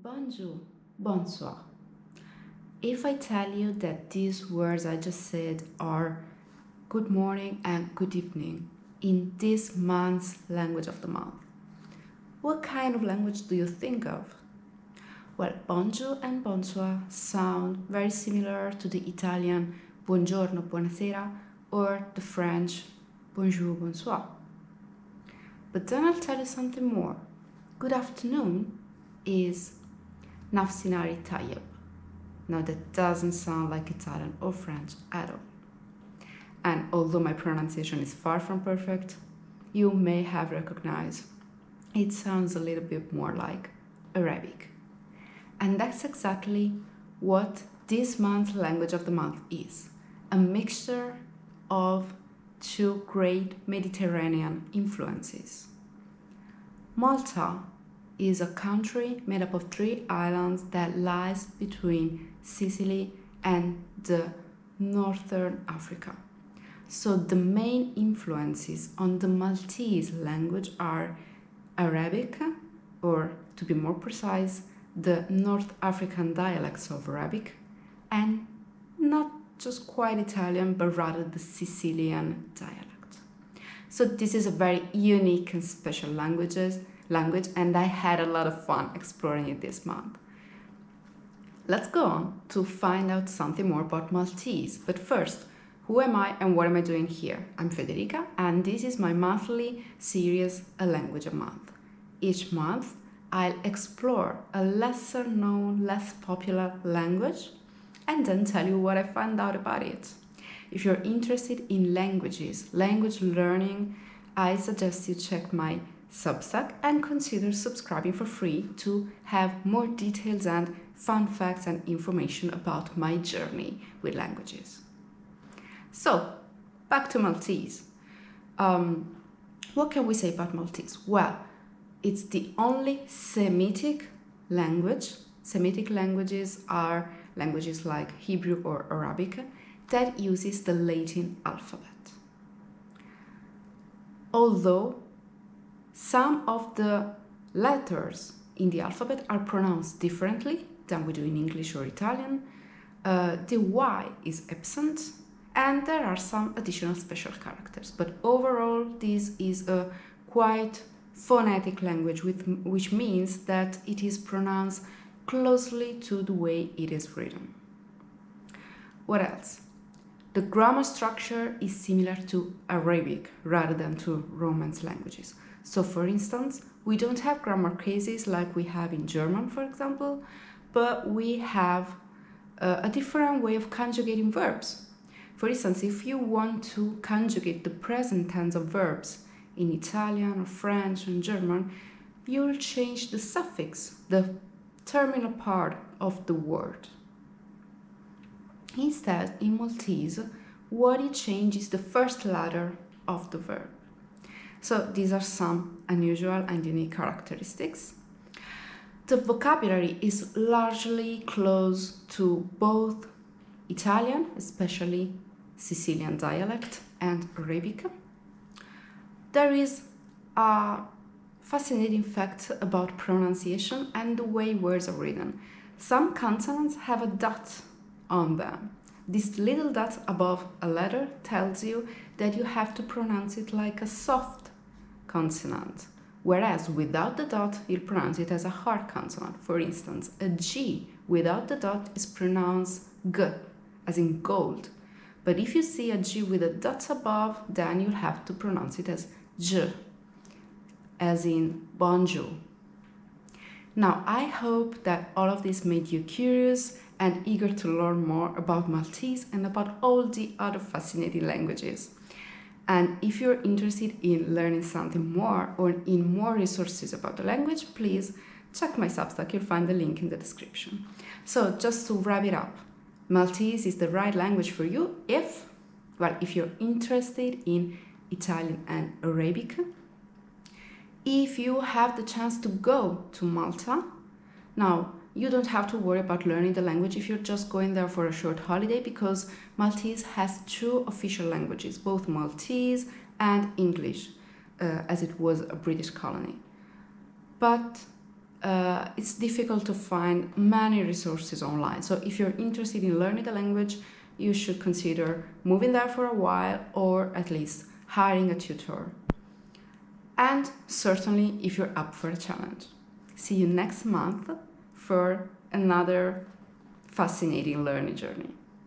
Bonjour, bonsoir. If I tell you that these words I just said are good morning and good evening in this month's language of the month, what kind of language do you think of? Well, bonjour and bonsoir sound very similar to the Italian buongiorno, buonasera, or the French bonjour, bonsoir. But then I'll tell you something more. Good afternoon is nafsinari tayyib. Now that doesn't sound like Italian or French at all. And although my pronunciation is far from perfect, you may have recognized it sounds a little bit more like Arabic. And that's exactly what this month's language of the month is. A mixture of two great Mediterranean influences. Malta is a country made up of 3 islands that lies between Sicily and the northern Africa. So the main influences on the Maltese language are Arabic, or to be more precise, the North African dialects of Arabic, and not just quite Italian, but rather the Sicilian dialect. So this is a very unique and special language, and I had a lot of fun exploring it this month. Let's go on to find out something more about Maltese. But first, who am I and what am I doing here? I'm Federica, and this is my monthly series, A Language a Month. Each month, I'll explore a lesser known, less popular language, and then tell you what I found out about it. If you're interested in languages, language learning, I suggest you check my Substack and consider subscribing for free to have more details and fun facts and information about my journey with languages. So, back to Maltese. What can we say about Maltese? Well, it's the only Semitic language. Semitic languages are languages like Hebrew or Arabic that uses the Latin alphabet. Although some of the letters in the alphabet are pronounced differently than we do in English or Italian, the Y is absent, and there are some additional special characters. But overall, this is a quite phonetic language, which means that it is pronounced closely to the way it is written. What else? The grammar structure is similar to Arabic rather than to Romance languages. So for instance, we don't have grammar cases like we have in German, for example, but we have a different way of conjugating verbs. For instance, if you want to conjugate the present tense of verbs in Italian or French and German, you'll change the suffix, the terminal part of the word. Instead, in Maltese, what you change is the first letter of the verb. So these are some unusual and unique characteristics. The vocabulary is largely close to both Italian, especially Sicilian dialect, and Arabic. There is a fascinating fact about pronunciation and the way words are written. Some consonants have a dot on them. This little dot above a letter tells you that you have to pronounce it like a soft consonant, whereas without the dot, you'll pronounce it as a hard consonant. For instance, a G without the dot is pronounced G, as in gold. But if you see a G with a dot above, then you'll have to pronounce it as J, as in bonjour. Now, I hope that all of this made you curious and eager to learn more about Maltese and about all the other fascinating languages. And if you're interested in learning something more or in more resources about the language, please check my Substack. You'll find the link in the description. So just to wrap it up, Maltese is the right language for you if you're interested in Italian and Arabic. If you have the chance to go to Malta, now you don't have to worry about learning the language if you're just going there for a short holiday, because Maltese has 2 official languages, both Maltese and English, as it was a British colony. But it's difficult to find many resources online. So if you're interested in learning the language, you should consider moving there for a while, or at least hiring a tutor. And certainly if you're up for a challenge. See you next month for another fascinating learning journey.